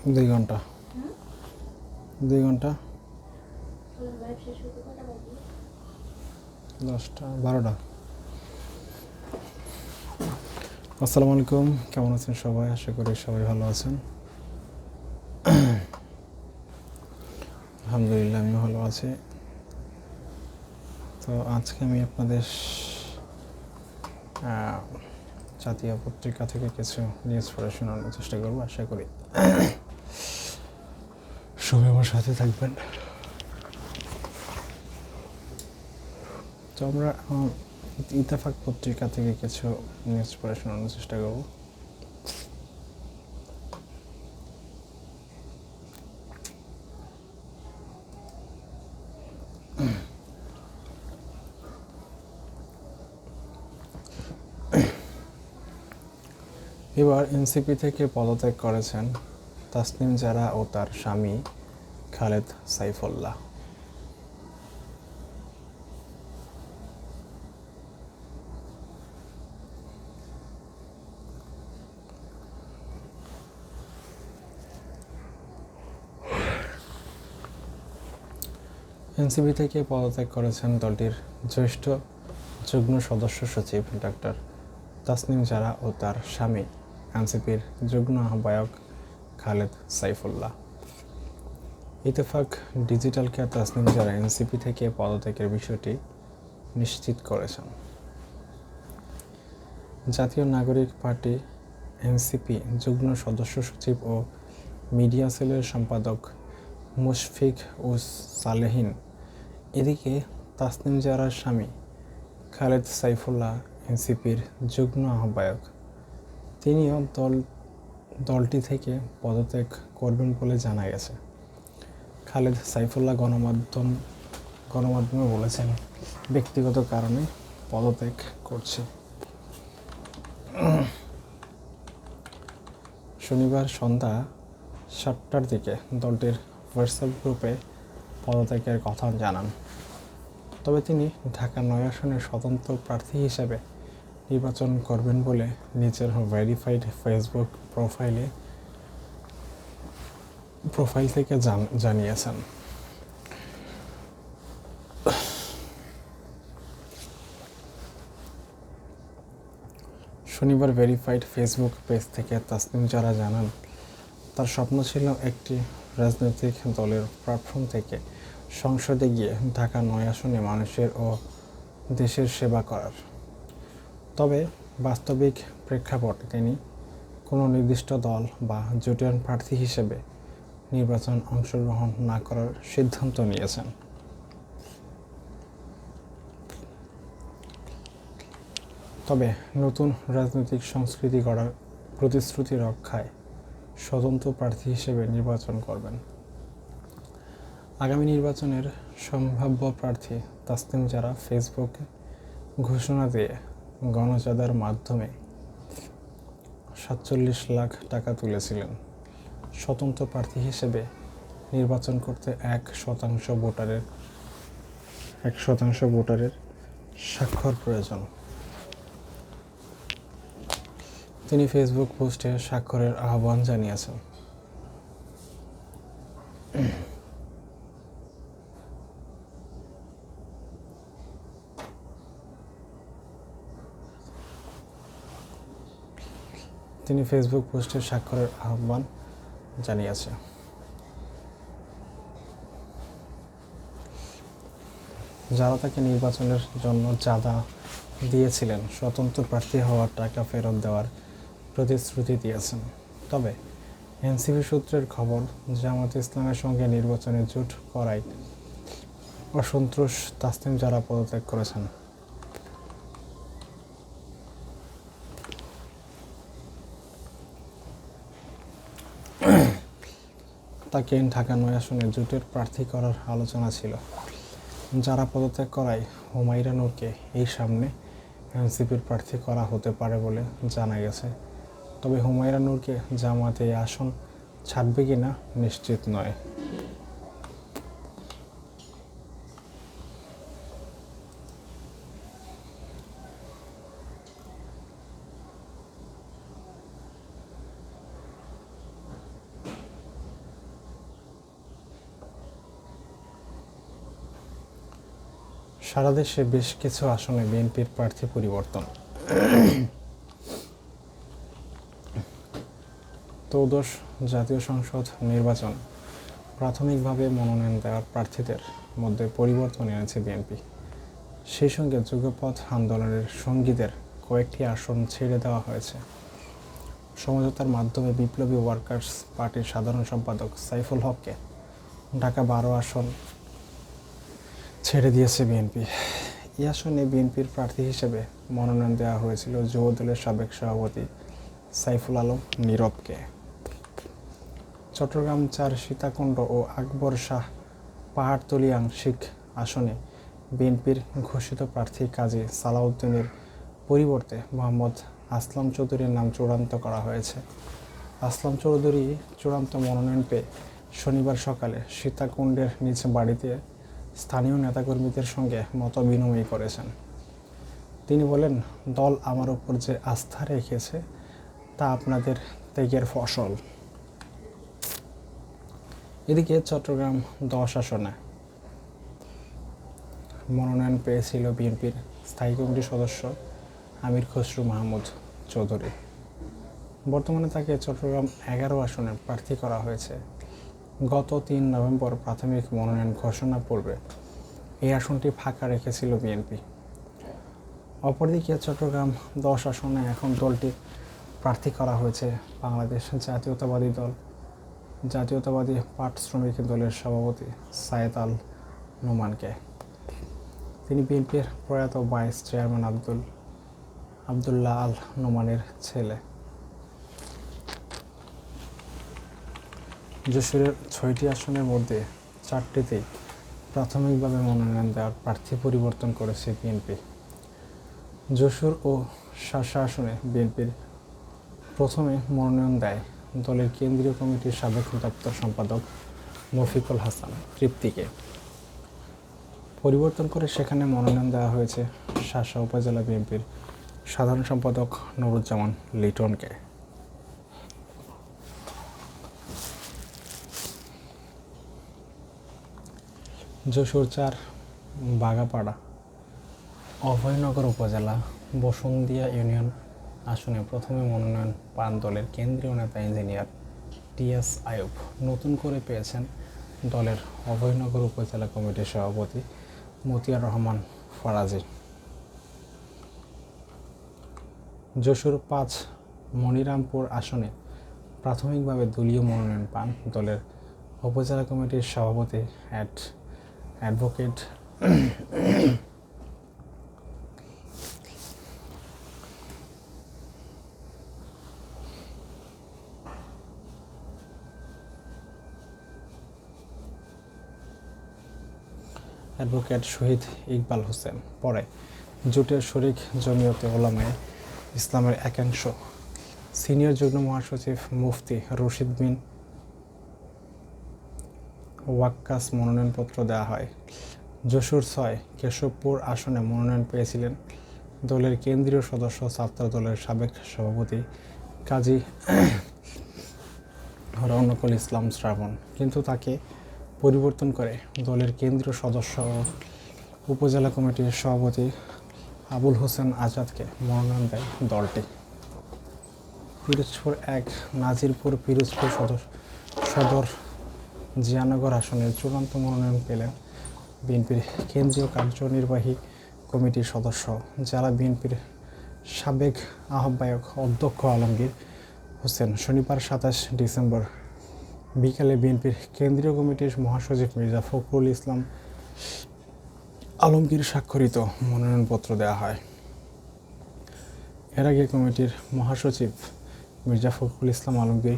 2 ঘন্টা 2 ঘন্টা 10টা 12টা। আসসালামু আলাইকুম, কেমন আছেন সবাই? আশা করি সবাই ভালো আছেন। আলহামদুলিল্লাহ আমি ভালো আছি। তো আজকে আমি আপনাদের জাতীয় পত্রিকা থেকে কিছু নিউজ পড়ে শোনানোর চেষ্টা করবো। আশা করি সবাই আমার সাথে থাকবেন। তো আমরা ইত্তেফাক পত্রিকা থেকে কিছু নিউজ পড়ে শোনানোর চেষ্টা করবো। এবার এনসিপি থেকে পদত্যাগ করেছেন তাসনিম জারা ও তার স্বামী খালেদ সাইফুল্লাহ। এনসিপি থেকে পদত্যাগ করেছেন দলটির জ্যেষ্ঠ যুগ্ম সদস্য সচিব ডক্টর তাসনিম জারা ও তার স্বামী এনসিপির যুগ্ম আহ্বায়ক খালেদ সাইফুল্লাহ। ইত্তেফাক ডিজিটালকে তাসনিম জারা এনসিপি থেকে পদত্যাগের বিষয়টি নিশ্চিত করেছেন। জাতীয় নাগরিক পার্টি এনসিপি যুগ্ম সদস্য সচিব ও মিডিয়া সেলের সম্পাদক মুশফিক উস সালেহীন। এদিকে তাসনিম জারার স্বামী খালেদ সাইফুল্লাহ এনসিপির যুগ্ম আহ্বায়ক। তিনিও দলটি থেকে পদত্যাগ করবেন বলে জানা গেছে। খালেদ সাইফুল্লাহ গণমাধ্যমে বলেছেন, ব্যক্তিগত কারণে পদত্যাগ করছে। শনিবার সন্ধ্যা 7টার দিকে দলটির হোয়াটসঅ্যাপ গ্রুপে পদত্যাগের কথা জানান। তবে তিনি ঢাকা 9 আসনের স্বতন্ত্র প্রার্থী হিসেবে নির্বাচন করবেন বলে নিজের ভেরিফাইড ফেসবুক প্রোফাইল থেকে জানিয়েছেন। শনিবার ভেরিফাইড ফেসবুক পেজ থেকে তাসনিম জারা জানান, তার স্বপ্ন ছিল একটি রাজনৈতিক দলের প্ল্যাটফর্ম থেকে সংসদে গিয়ে ঢাকা 9 আসনে মানুষের ও দেশের সেবা করার। তবে বাস্তবিক প্রেক্ষাপটে তিনি কোনো নির্দিষ্ট দল বা জোটের প্রার্থী হিসেবে নির্বাচন অংশগ্রহণ না করার সিদ্ধান্ত নিয়েছেন। তবে নতুন রাজনৈতিক সংস্কৃতি গড়ার প্রতিশ্রুতি রক্ষায় স্বতন্ত্র প্রার্থী হিসেবে নির্বাচন করবেন। আগামী নির্বাচনের সম্ভাব্য প্রার্থী তাসনিম জারা ফেসবুকে ঘোষণা দিয়ে গণচাঁদার মাধ্যমে 47 লাখ টাকা তুলেছিলেন। স্বতন্ত্র প্রার্থী হিসেবে নির্বাচন করতে 1% ভোটারের স্বাক্ষর প্রয়োজন। তিনি ফেসবুক পোস্টে স্বাক্ষরের আহ্বান জানিয়েছেন। যারা তাকে নির্বাচনের জন্য চাঁদা দিয়েছিলেন স্বতন্ত্র প্রার্থী হওয়ার টাকা ফেরত দেওয়ার প্রতিশ্রুতি দিয়েছেন। তবে এনসিপি সূত্রের খবর, জামায়াতে ইসলামের সঙ্গে নির্বাচনে জোট করায় অসন্তোষ তাসনিম জারা পদত্যাগ করেছেন। তাকে ঢাকা 9 আসনে জোটের প্রার্থী করার আলোচনা ছিল। যারা পদত্যাগ করায় হুমায়রা নূরকে এই সামনে এনসিপির প্রার্থী করা হতে পারে বলে জানা গেছে। তবে হুমায়রা নূরকে জামায়াত এই আসন ছাড়বে কিনা নিশ্চিত নয়। সারা দেশে বেশ কিছু আসনে বিএনপির প্রার্থী পরিবর্তন। ত্রয়োদশ জাতীয় সংসদ নির্বাচন প্রাথমিকভাবে মনোনয়ন দেওয়ার প্রার্থীদের মধ্যে পরিবর্তন এনেছে বিএনপি। সেই সঙ্গে যুগপৎ আন্দোলনের সঙ্গীদের কয়েকটি আসন ছেড়ে দেওয়া হয়েছে। সমঝোতার মাধ্যমে বিপ্লবী ওয়ার্কার্স পার্টির সাধারণ সম্পাদক সাইফুল হককে ঢাকা 12 আসন ছেড়ে দিয়েছে বিএনপি। এই আসনে বিএনপির প্রার্থী হিসেবে মনোনয়ন দেওয়া হয়েছিল যুবদলের সাবেক সভাপতি সাইফুল আলম নীরবকে। চট্টগ্রাম 4 সীতাকুণ্ড ও আকবর শাহ পাহাড়তলী আংশিক আসনে বিএনপির ঘোষিত প্রার্থী কাজী সালাউদ্দিনের পরিবর্তে মোহাম্মদ আসলাম চৌধুরীর নাম চূড়ান্ত করা হয়েছে। আসলাম চৌধুরী চূড়ান্ত মনোনয়ন পেয়ে শনিবার সকালে সীতাকুণ্ডের নিজ বাড়িতে স্থানীয় নেতাকর্মীদের সঙ্গে মত বিনিময় করেছেন। তিনি বলেন, দল আমার উপর যে আস্থা রেখেছে তা আপনাদের ত্যাগের ফসল। এদিকে চট্টগ্রাম 10 আসনে মনোনয়ন পেয়েছিল বিএনপির স্থায়ী কমিটির সদস্য আমির খসরু মাহমুদ চৌধুরী। বর্তমানে তাকে চট্টগ্রাম 11 আসনে প্রার্থী করা হয়েছে। গত 3 নভেম্বর প্রাথমিক মনোনয়ন ঘোষণা পূর্বে এই আসনটি ফাঁকা রেখেছিল বিএনপি। অপরদিকে চট্টগ্রাম 10 আসনে এখন দলটির প্রার্থী করা হয়েছে বাংলাদেশ জাতীয়তাবাদী পাট শ্রমিক দলের সভাপতি সায়েদ আল নোমানকে। তিনি বিএনপির প্রয়াত ভাইস চেয়ারম্যান আবদুল্লাহ আল নোমানের ছেলে। যশোরের 6টি আসনের মধ্যে 4টিতেই প্রাথমিকভাবে মনোনয়ন দেওয়ার প্রার্থী পরিবর্তন করেছে বিএনপি। যশোর ও শাসা আসনে বিএনপির প্রথমে মনোনয়ন দেয় দলের কেন্দ্রীয় কমিটির সাবেক দপ্তর সম্পাদক মফিকুল হাসান তৃপ্তিকে। পরিবর্তন করে সেখানে মনোনয়ন দেওয়া হয়েছে শাসা উপজেলা বিএনপির সাধারণ সম্পাদক নুরুজ্জামান লিটনকে। যশোর 4 বাগাপাড়া অভয়নগর উপজেলা বসুন্দিয়া ইউনিয়ন আসনে প্রথমে মনোনয়ন পান দলের কেন্দ্রীয় নেতা ইঞ্জিনিয়ার টিএস আইয়ুব। নতুন করে পেয়েছেন দলের অভয়নগর উপজেলা কমিটির সভাপতি মতিয়ার রহমান ফরাজি। যশোর 5 মনিরামপুর আসনে প্রাথমিকভাবে দলীয় মনোনয়ন পান দলের উপজেলা কমিটির সভাপতি অ্যাডভোকেট শহীদ ইকবাল হোসেন। পরে জোটের শরিক জমিয়তে ওলামায়ে ইসলামের একাংশ সিনিয়র যুগ্ম মহাসচিব মুফতি রশিদ বিন ওয়াক্কাস মনোনয়নপত্র দেওয়া হয়। যশোর 6 কেশবপুর আসনে মনোনয়ন পেয়েছিলেন দলের কেন্দ্রীয় সদস্য ছাত্র দলের সাবেক সভাপতি কাজী রৌনকুল ইসলাম শ্রাবণ, কিন্তু তাকে পরিবর্তন করে দলের কেন্দ্রীয় সদস্য ও উপজেলা কমিটির সভাপতি আবুল হোসেন আজাদকে মনোনয়ন দেয় দলটি। পিরোজপুর 1 নাজিরপুর পিরোজপুর সদর জিয়ানগর আসনের চূড়ান্ত মনোনয়ন পেলেন বিএনপির কেন্দ্রীয় কার্যনির্বাহী কমিটির সদস্য জেলা বিএনপির সাবেক আহ্বায়ক অধ্যক্ষ আলমগীর হোসেন। শনিবার 27 ডিসেম্বর বিকালে বিএনপির কেন্দ্রীয় কমিটির মহাসচিব মির্জা ফখরুল ইসলাম আলমগীর স্বাক্ষরিত মনোনয়নপত্র দেওয়া হয়। এর আগে কমিটির মহাসচিব মির্জা ফখরুল ইসলাম আলমগীর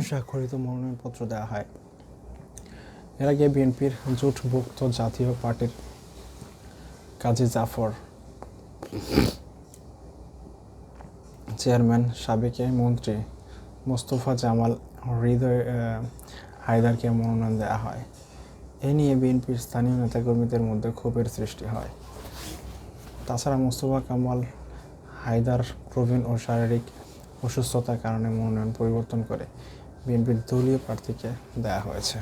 স্বাক্ষরিত মনোনয়নপত্র দেওয়া হয়। এর আগে বিএনপির জোটভুক্ত জাতীয় পার্টির কাজী জাফর চেয়ারম্যান সাবেক মন্ত্রী মোস্তফা জামাল হায়দারকে মনোনয়ন দেওয়া হয়। এ নিয়ে বিএনপির স্থানীয় নেতাকর্মীদের মধ্যে ক্ষোভের সৃষ্টি হয়। তাছাড়া মোস্তফা কামাল হায়দার প্রবীণ ও শারীরিক অসুস্থতার কারণে মনোনয়ন পরিবর্তন করে বিএনপির দলীয় প্রার্থীকে দেওয়া হয়েছে।